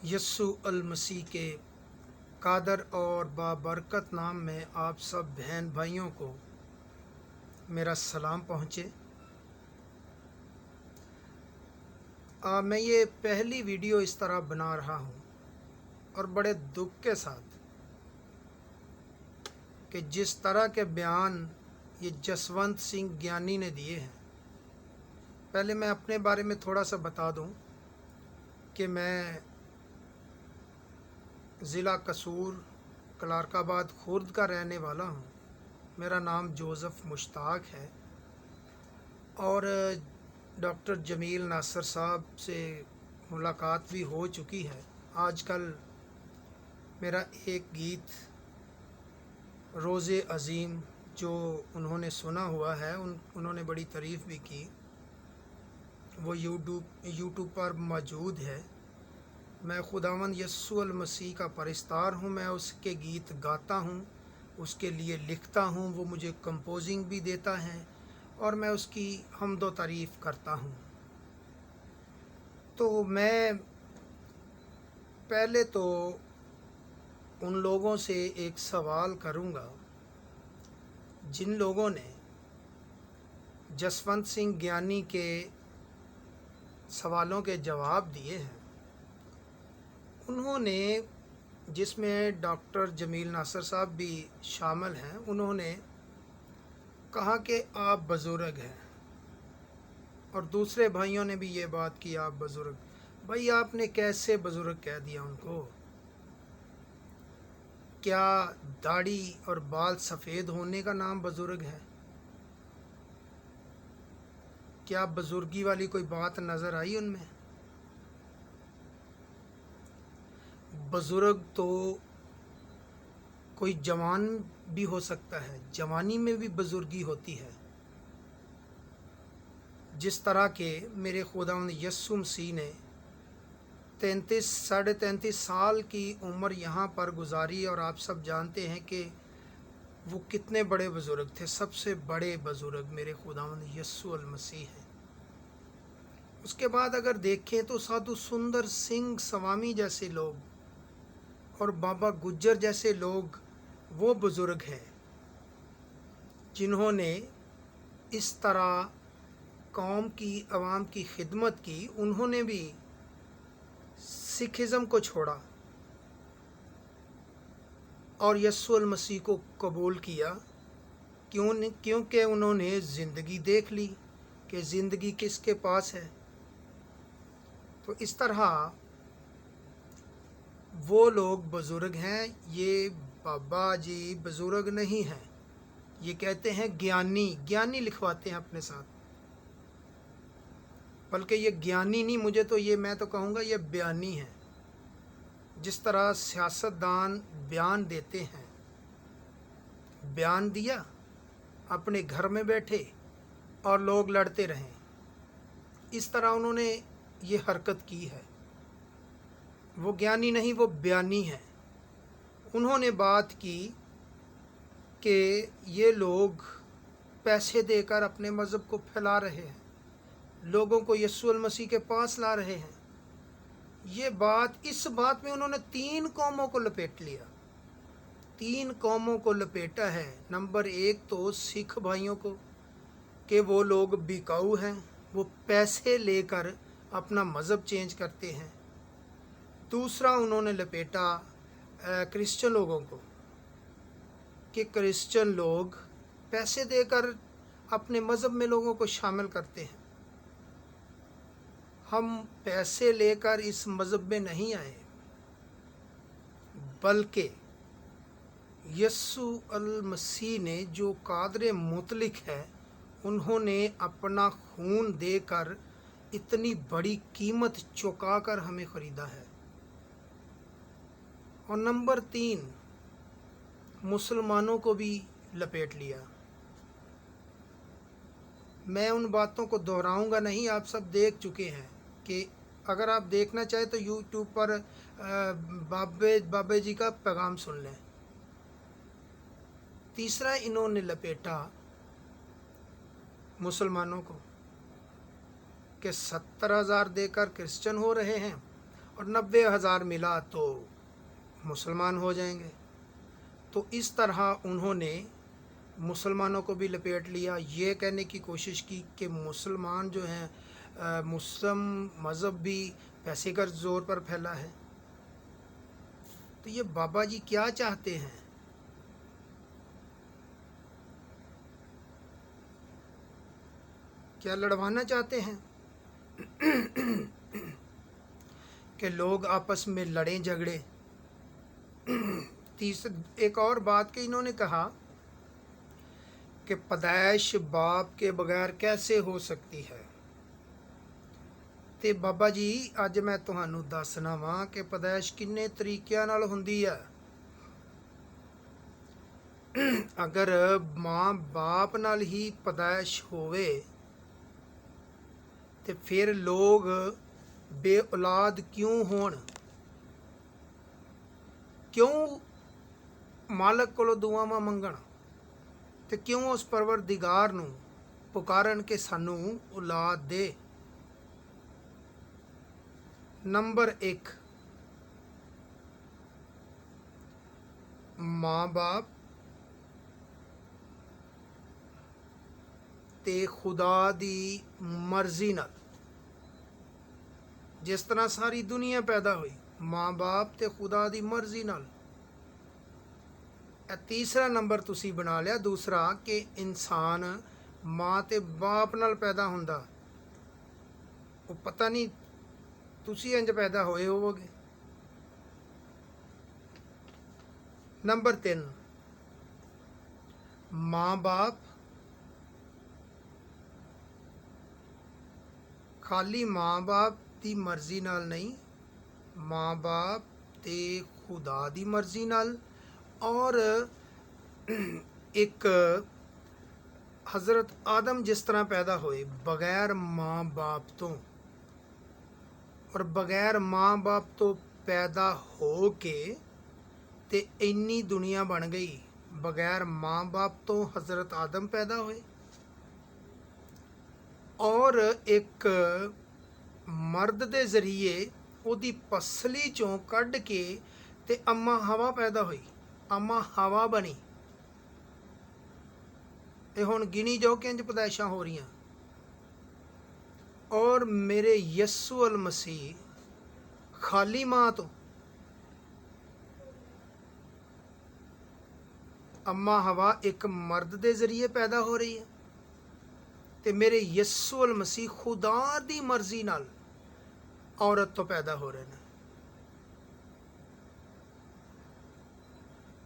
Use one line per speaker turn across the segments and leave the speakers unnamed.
यस्सु अल मसीह के कादर और बाबरकत नाम में आप सब बहन भाइयों को मेरा सलाम पहुँचे। मैं ये पहली वीडियो इस तरह बना रहा हूँ और बड़े दुख के साथ कि जिस तरह के बयान ये जसवंत सिंह ज्ञानी ने दिए हैं। पहले मैं अपने बारे में थोड़ा सा बता दूं कि मैं ज़िला कसूर कलारकाबाद खुर्द का रहने वाला हूँ। मेरा नाम जोसेफ मुश्ताक है और डॉक्टर जमील नासर साहब से मुलाकात भी हो चुकी है। आजकल मेरा एक गीत रोज़े अज़ीम जो उन्होंने सुना हुआ है, उन्होंने बड़ी तारीफ़ भी की। वो यूट्यूब पर मौजूद है। मैं खुदावंद यस्सु अल मसीह का परिस्तार हूँ। मैं उसके गीत गाता हूँ, उसके लिए लिखता हूँ, वो मुझे कंपोजिंग भी देता है और मैं उसकी हम्दो तारीफ़ करता हूँ। तो मैं पहले तो उन लोगों से एक सवाल करूँगा जिन लोगों ने जसवंत सिंह ज्ञानी के सवालों के जवाब दिए हैं। उन्होंने, जिसमें डॉक्टर जमील नासर साहब भी शामिल हैं, उन्होंने कहा कि आप बुज़ुर्ग हैं और दूसरे भाइयों ने भी ये बात की आप बुज़ुर्ग। भाई आपने कैसे बुज़ुर्ग कह दिया उनको? क्या दाढ़ी और बाल सफ़ेद होने का नाम बुज़ुर्ग है? क्या बुज़ुर्गी वाली कोई बात नज़र आई उनमें? बुज़ुर्ग तो कोई जवान भी हो सकता है, जवानी में भी बुज़ुर्गी होती है। जिस तरह के मेरे खुदावंद यस्सु मसीह ने 33-33.5 साल की उम्र यहाँ पर गुजारी और आप सब जानते हैं कि वो कितने बड़े बुज़ुर्ग थे। सबसे बड़े बुज़ुर्ग मेरे खुदावंद यस्सु अल मसीह हैं। उसके बाद अगर देखें तो साधु सुंदर सिंह स्वामी जैसे लोग और बाबा गुज्जर जैसे लोग वो बुज़ुर्ग हैं जिन्होंने इस तरह कौम की आवाम की खिदमत की। उन्होंने भी सिखिज़म को छोड़ा और यस्सु अल मसीह को कबूल किया। क्योंकि उन्होंने ज़िंदगी देख ली कि ज़िंदगी किसके पास है। तो इस तरह वो लोग बुज़ुर्ग हैं। ये बाबा जी बुज़ुर्ग नहीं हैं, ये कहते हैं ज्ञानी। ज्ञानी लिखवाते हैं अपने साथ, बल्कि ये ज्ञानी नहीं, मुझे तो ये, मैं तो कहूँगा ये बयानी है। जिस तरह सियासतदान बयान देते हैं, बयान दिया, अपने घर में बैठे और लोग लड़ते रहें, इस तरह उन्होंने ये हरकत की है। वो ज्ञानी नहीं, वो बयानी है। उन्होंने बात की कि ये लोग पैसे देकर अपने मज़हब को फैला रहे हैं, लोगों को यस्सु अल मसीह के पास ला रहे हैं। ये बात, इस बात में उन्होंने 3 कौमों को लपेट लिया। 3 कौमों को लपेटा है। नंबर 1 तो सिख भाइयों को कि वो लोग बिकाऊ हैं, वो पैसे लेकर अपना मज़हब चेंज करते हैं। दूसरा उन्होंने लपेटा क्रिश्चियन लोगों को कि क्रिश्चियन लोग पैसे देकर अपने मज़हब में लोगों को शामिल करते हैं। हम पैसे लेकर इस मज़हब में नहीं आए, बल्कि यस्सु अल मसीह ने जो कादर मुतलिक है, उन्होंने अपना खून देकर इतनी बड़ी कीमत चुकाकर हमें ख़रीदा है। और नंबर 3 मुसलमानों को भी लपेट लिया। मैं उन बातों को दोहराऊंगा नहीं, आप सब देख चुके हैं कि अगर आप देखना चाहें तो यूट्यूब पर बाबे जी का पैगाम सुन लें। तीसरा इन्होंने लपेटा मुसलमानों को कि 70,000 देकर क्रिश्चियन हो रहे हैं और 90,000 मिला तो मुसलमान हो जाएंगे। तो इस तरह उन्होंने मुसलमानों को भी लपेट लिया, ये कहने की कोशिश की कि मुसलमान जो हैं मुस्लिम मज़हब भी पैसे का ज़ोर पर फैला है। तो ये बाबा जी क्या चाहते हैं? क्या लड़वाना चाहते हैं कि लोग आपस में लड़ें झगड़े? एक और बात कि इन्होंने कहा कि पैदाइश बाप के बगैर कैसे हो सकती है। ਤੇ ਬਾਬਾ ਜੀ ਅੱਜ ਮੈਂ ਤੁਹਾਨੂੰ ਦੱਸਣਾ ਵਾਂ ਕਿ ਪੈਦਾਇਸ਼ ਕਿੰਨੇ ਤਰੀਕਿਆਂ ਨਾਲ ਹੁੰਦੀ ਹੈ। ਅਗਰ ਮਾਂ ਬਾਪ ਨਾਲ ਹੀ ਪੈਦਾਇਸ਼ ਹੋਵੇ ਤੇ ਫਿਰ ਲੋਕ ਬੇਔਲਾਦ ਕਿਉਂ ਹੋਣ? ਕਿਉਂ ਮਾਲਕ ਕੋਲੋਂ ਦੁਆਵਾਂ ਮੰਗਣ ਤੇ ਕਿਉਂ ਉਸ ਪਰਵਰਦਿਗਾਰ ਨੂੰ ਪੁਕਾਰਨ ਕਿ ਸਾਨੂੰ ਔਲਾਦ ਦੇ। नंबर 1, माँ बाप ते खुदा दी मर्जी नाल, जिस तरह सारी दुनिया पैदा हुई माँ बाप ते खुदा दी मर्जी नाल। तीसरा नंबर तुसी बना लिया दूसरा कि इंसान माँ ते बाप नाल पैदा हुंदा, वो पता नहीं तुसी इंज पैदा होए होवोगे। नंबर 3, माँ बाप खाली माँ बाप की मर्जी नाल नहीं, माँ बाप ते खुदा दी मर्जी नाल। और एक हज़रत आदम जिस तरह पैदा होए बगैर माँ बाप तो, और बगैर माँ बाप तो पैदा हो के ते इन्नी दुनिया बन गई। बगैर माँ बाप तो हज़रत आदम पैदा हुए, और एक मर्द दे जरिए उदी पसली चों कढ़ के ते अम्मा हवा पैदा हुई, अम्मा हवा बनी। ये हुण गिनी जाओ कि इंज पैदाइशां हो रही। और मेरे यस्सु अल मसीह खाली माँ तो अम्मा हवा एक मर्द दे जरिए पैदा हो रही है, ते मेरे यस्सु अल मसीह खुदा दी मर्जी नाल औरत तो पैदा हो रहे हैं।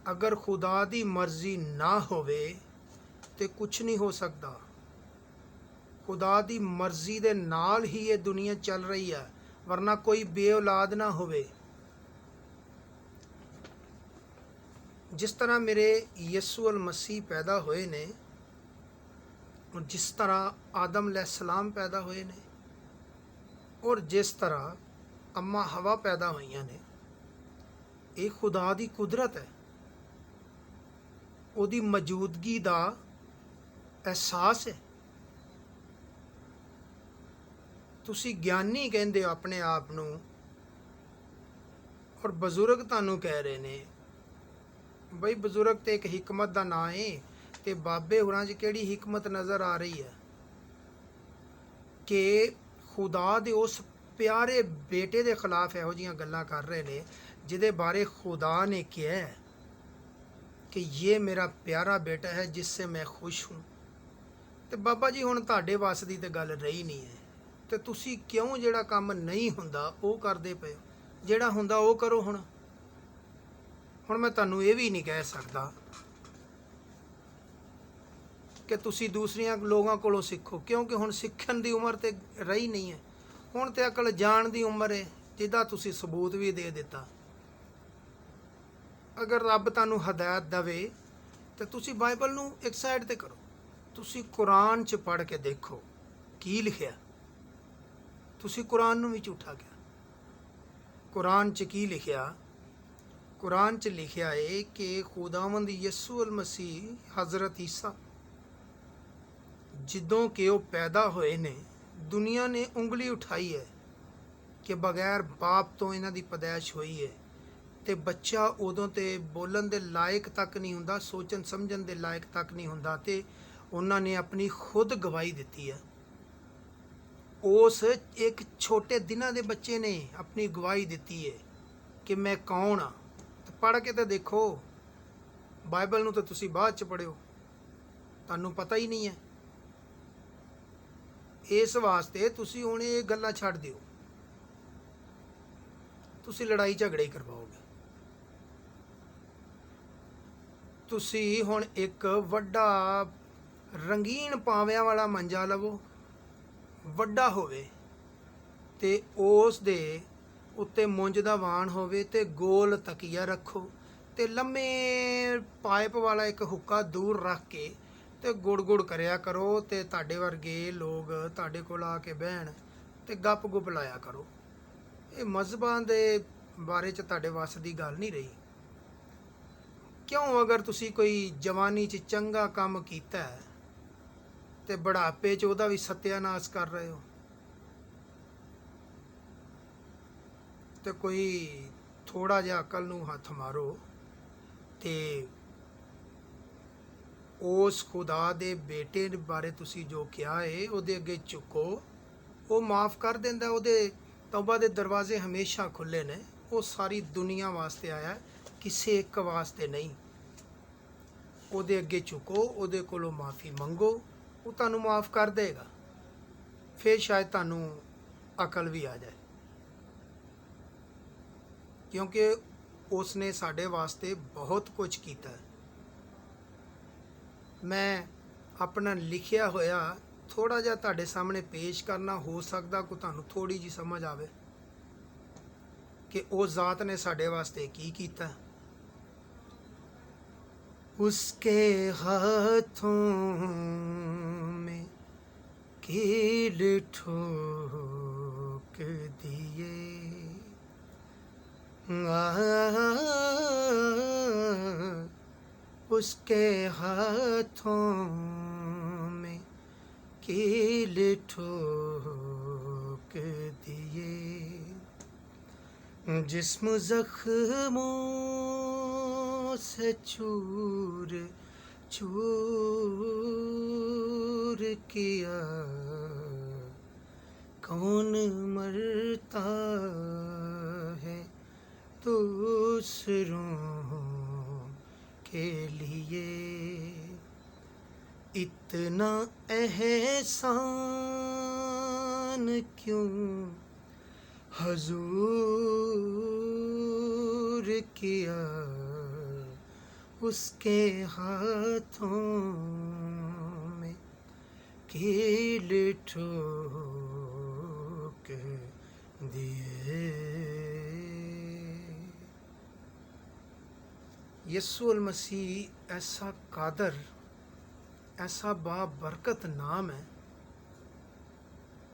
अगर खुदा दी मर्जी ना होवे ते कुछ नहीं हो सकता। खुदा दी मर्जी दे नाल ही ये दुनिया चल रही है, वरना कोई बेऔलाद ना होवे। जिस तरह मेरे यस्सु अल मसीह पैदा हुए ने, और जिस तरह आदम अलैहिस्सलाम पैदा हुए ने, और जिस तरह अम्मा हवा पैदा हुई ने, ये खुदा दी कुदरत है। उहदी मौजूदगी दा एहसास है। तुसी ज्ञानी कहंदे हो अपने आप नूं, और बजुर्ग तुहानूं कह रहे ने बई बजुर्ग तो एक हिकमत का नाम है, तो बाबे होरां च किहड़ी हिकमत नज़र आ रही है कि खुदा दे उस प्यारे बेटे के खिलाफ इहो जिहियां गल्लां कर रहे ने जिहदे बारे खुदा ने कहा है कि ये मेरा प्यारा बेटा है जिससे मैं खुश हूँ। तो बाबा जी हुण तुहाडे वस दी ते गल रही नहीं है, तो तुसी क्यों जिहड़ा काम नहीं हुंदा वो करदे पए हो, जिहड़ा हुंदा वो करो। हुण मैं तुहानूं ये भी नहीं कह सकदा कि तुसी दूसरियां लोगों कोलों सीखो, क्योंकि हुण सीखण दी उम्र ते रही नहीं है। हुण ते अकल जाण दी उम्र है, जिहदा तुसी सबूत भी दे दिता। अगर रब तुहानूं हदायत देवे तो तुसी बाइबल नूं एक साइड ते करो, तुसी कुरान च पढ़ के देखो की लिखिया। तुसी कुरान नूं भी झूठा किया। कुरान च की लिखिया? कुरान च लिखिया है कि खुदावंद यस्सु अल मसीह हज़रत ईसा जिदों के वो पैदा होए ने, दुनिया ने उंगली उठाई है ਕਿ ਬਗੈਰ ਬਾਪ ਤੋਂ ਇਹਨਾਂ ਦੀ ਪੈਦਾਇਸ਼ ਹੋਈ ਹੈ, ਤੇ ਬੱਚਾ ਉਦੋਂ ਤੇ ਬੋਲਣ ਦੇ ਲਾਇਕ ਤੱਕ ਨਹੀਂ ਹੁੰਦਾ, ਸੋਚਣ ਸਮਝਣ ਦੇ ਲਾਇਕ ਤੱਕ ਨਹੀਂ ਹੁੰਦਾ, ਤੇ ਉਹਨਾਂ ਨੇ ਆਪਣੀ ਖੁਦ ਗਵਾਹੀ ਦਿੱਤੀ ਹੈ। ਉਸ ਇੱਕ ਛੋਟੇ ਦਿਨਾਂ ਦੇ ਬੱਚੇ ਨੇ ਆਪਣੀ ਗਵਾਹੀ ਦਿੱਤੀ ਹੈ ਕਿ ਮੈਂ ਕੌਣ ਆ। ਪੜ੍ਹ ਕੇ ਤਾਂ ਦੇਖੋ, ਬਾਈਬਲ ਨੂੰ ਤਾਂ ਤੁਸੀਂ ਬਾਅਦ ਚ ਪੜ੍ਹਿਓ, ਤੁਹਾਨੂੰ ਪਤਾ ਹੀ ਨਹੀਂ ਹੈ। ਇਸ ਵਾਸਤੇ ਤੁਸੀਂ ਹੁਣ ਇਹ ਗੱਲਾਂ ਛੱਡ ਦਿਓ, ਤੁਸੀਂ ਲੜਾਈ ਝਗੜੇ ਹੀ ਕਰਵਾਓਗੇ। ਤੁਸੀਂ ਹੁਣ ਇੱਕ ਵੱਡਾ ਰੰਗੀਨ ਪਾਵਿਆਂ ਵਾਲਾ ਮੰਜਾ ਲਵੋ, ਵੱਡਾ ਹੋਵੇ, ਤੇ ਉਸ ਦੇ ਉੱਤੇ ਮੁੰਜ ਦਾ ਵਾਣ ਹੋਵੇ, ਤੇ ਗੋਲ ਤਕੀਆ ਰੱਖੋ, ਤੇ ਲੰਮੇ ਪਾਈਪ ਵਾਲਾ ਇੱਕ ਹੁੱਕਾ ਦੂਰ ਰੱਖ ਕੇ ਤੇ ਗੁੜ ਗੁੜ ਕਰਿਆ ਕਰੋ, ਤੇ ਤੁਹਾਡੇ ਵਰਗੇ ਲੋਕ ਤੁਹਾਡੇ ਕੋਲ ਆ ਕੇ ਬਹਿਣ ਤੇ ਗੱਪ ਗੁੱਪ ਲਾਇਆ ਕਰੋ। ਇਹ ਮਜ਼ਹਬਾਂ ਦੇ ਬਾਰੇ 'ਚ ਤੁਹਾਡੇ ਵੱਸ ਦੀ ਗੱਲ ਨਹੀਂ ਰਹੀ। ਕਿਉਂ? ਅਗਰ ਤੁਸੀਂ ਕੋਈ ਜਵਾਨੀ 'ਚ ਚੰਗਾ ਕੰਮ ਕੀਤਾ ਹੈ ਤੇ ਬੁਢਾਪੇ 'ਚ ਉਹਦਾ ਵੀ ਸਤਿਆਨਾਸ਼ ਕਰ ਰਹੇ ਹੋ, ਤੇ ਕੋਈ ਥੋੜਾ ਜਿਹਾ ਅਕਲ ਨੂੰ ਹੱਥ ਮਾਰੋ, ਤੇ ਉਸ ਖੁਦਾ ਦੇ ਬੇਟੇ ਬਾਰੇ ਤੁਸੀਂ ਜੋ ਕਿਹਾ ਹੈ ਉਹਦੇ ਅੱਗੇ ਝੁਕੋ, ਉਹ ਮਾਫ ਕਰ ਦਿੰਦਾ। ਉਹਦੇ ਤੌਬਾ ਦੇ ਦਰਵਾਜ਼ੇ ਹਮੇਸ਼ਾ ਖੁੱਲੇ ਨੇ। ਉਹ ਸਾਰੀ ਦੁਨੀਆ ਵਾਸਤੇ ਆਇਆ, ਕਿਸੇ ਇੱਕ ਵਾਸਤੇ ਨਹੀਂ। ਉਹਦੇ ਅੱਗੇ ਝੁਕੋ, ਉਹਦੇ ਕੋਲੋਂ ਮਾਫੀ ਮੰਗੋ, ਉਹ ਤੁਹਾਨੂੰ ਮਾਫ ਕਰ ਦੇਗਾ। ਫਿਰ ਸ਼ਾਇਦ ਤੁਹਾਨੂੰ ਅਕਲ ਵੀ ਆ ਜਾਏ, ਕਿਉਂਕਿ ਉਸਨੇ ਸਾਡੇ ਵਾਸਤੇ ਬਹੁਤ ਕੁਝ ਕੀਤਾ ਹੈ। ਮੈਂ ਆਪਣਾ ਲਿਖਿਆ ਹੋਇਆ ਥੋੜਾ ਜਿਹਾ ਤੁਹਾਡੇ ਸਾਹਮਣੇ ਪੇਸ਼ ਕਰਨਾ, ਹੋ ਸਕਦਾ ਕਿ ਤੁਹਾਨੂੰ ਥੋੜੀ ਜਿਹੀ ਸਮਝ ਆਵੇ ਕਿ ਉਹ ਜ਼ਾਤ ਨੇ ਸਾਡੇ ਵਾਸਤੇ ਕੀ ਕੀਤਾ। ਉਸਕੇ ਹਾਥੋਂ में कील ठोक दिए, उसके हाथों में कील ठोक दिए, जिस्म जख्मों से चूर चूर किया, कौन मरता है दूसरों के लिए, इतना एहसान क्यों हुजूर किया, उसके हाथों में कील ठोक दिए। यसू अल मसीह ऐसा कादर, ऐसा बाबरकत नाम है,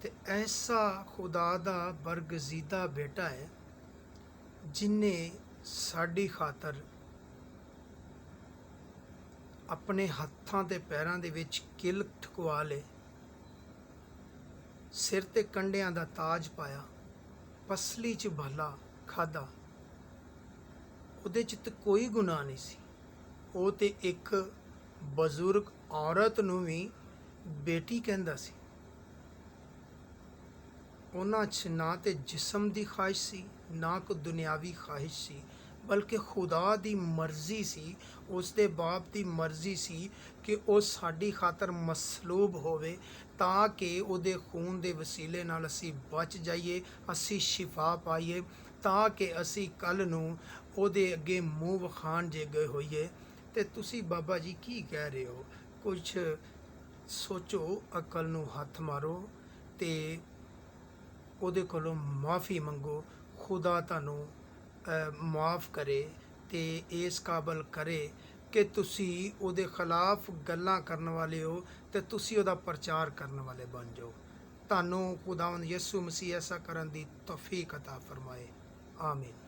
ते ऐसा खुदा दा बरगजीदा बेटा है जिन्हें साडी खातर ਆਪਣੇ ਹੱਥਾਂ ਤੇ ਪੈਰਾਂ ਦੇ ਵਿੱਚ ਕਿਲ ਠਕਵਾ ਲਏ, ਸਿਰ ਤੇ ਕੰਡਿਆਂ ਦਾ ਤਾਜ ਪਾਇਆ, ਪਸਲੀ 'ਚ ਭਲਾ ਖਾਦਾ। ਉਹਦੇ 'ਚ ਤਾਂ ਕੋਈ ਗੁਨਾਹ ਨਹੀਂ ਸੀ। ਉਹ ਤੇ ਇੱਕ ਬਜ਼ੁਰਗ ਔਰਤ ਨੂੰ ਵੀ ਬੇਟੀ ਕਹਿੰਦਾ ਸੀ। ਉਹਨਾਂ 'ਚ ਨਾ ਤੇ ਜਿਸਮ ਦੀ ਖਾਹਿਸ਼ ਸੀ, ਨਾ ਕੋਈ ਦੁਨਿਆਵੀ ਖਾਹਿਸ਼ ਸੀ, ਬਲਕਿ ਖੁਦਾ ਦੀ ਮਰਜ਼ੀ ਸੀ, ਉਸ ਦੇ ਬਾਪ ਦੀ ਮਰਜ਼ੀ ਸੀ ਕਿ ਉਹ ਸਾਡੀ ਖਾਤਰ ਮਸਲੂਬ ਹੋਵੇ, ਤਾਂ ਕਿ ਉਹਦੇ ਖੂਨ ਦੇ ਵਸੀਲੇ ਨਾਲ ਅਸੀਂ ਬਚ ਜਾਈਏ, ਅਸੀਂ ਸ਼ਿਫਾ ਪਾਈਏ, ਤਾਂ ਕਿ ਅਸੀਂ ਕੱਲ੍ਹ ਨੂੰ ਉਹਦੇ ਅੱਗੇ ਮੂੰਹ ਵਿਖਾਣ ਜੇ ਗਏ ਹੋਈਏ। ਤੇ ਤੁਸੀਂ ਬਾਬਾ ਜੀ ਕੀ ਕਹਿ ਰਹੇ ਹੋ? ਕੁਛ ਸੋਚੋ, ਅਕਲ ਨੂੰ ਹੱਥ ਮਾਰੋ ਤੇ ਉਹਦੇ ਕੋਲੋਂ ਮਾਫੀ ਮੰਗੋ। ਖੁਦਾ ਤੁਹਾਨੂੰ ਮਾਫ ਕਰੇ ਤੇ ਇਸ ਕਾਬਲ ਕਰੇ ਕਿ ਤੁਸੀਂ ਉਹਦੇ ਖਿਲਾਫ ਗੱਲਾਂ ਕਰਨ ਵਾਲੇ ਹੋ ਤੇ ਤੁਸੀਂ ਉਹਦਾ ਪ੍ਰਚਾਰ ਕਰਨ ਵਾਲੇ ਬਣ ਜਾਓ। ਤੁਹਾਨੂੰ ਖੁਦਾਵੰਦ ਯਿਸੂ ਮਸੀਹ ਐਸਾ ਕਰਨ ਦੀ ਤੌਫੀਕ ਅਤਾ ਫਰਮਾਏ। ਆਮੀਨ।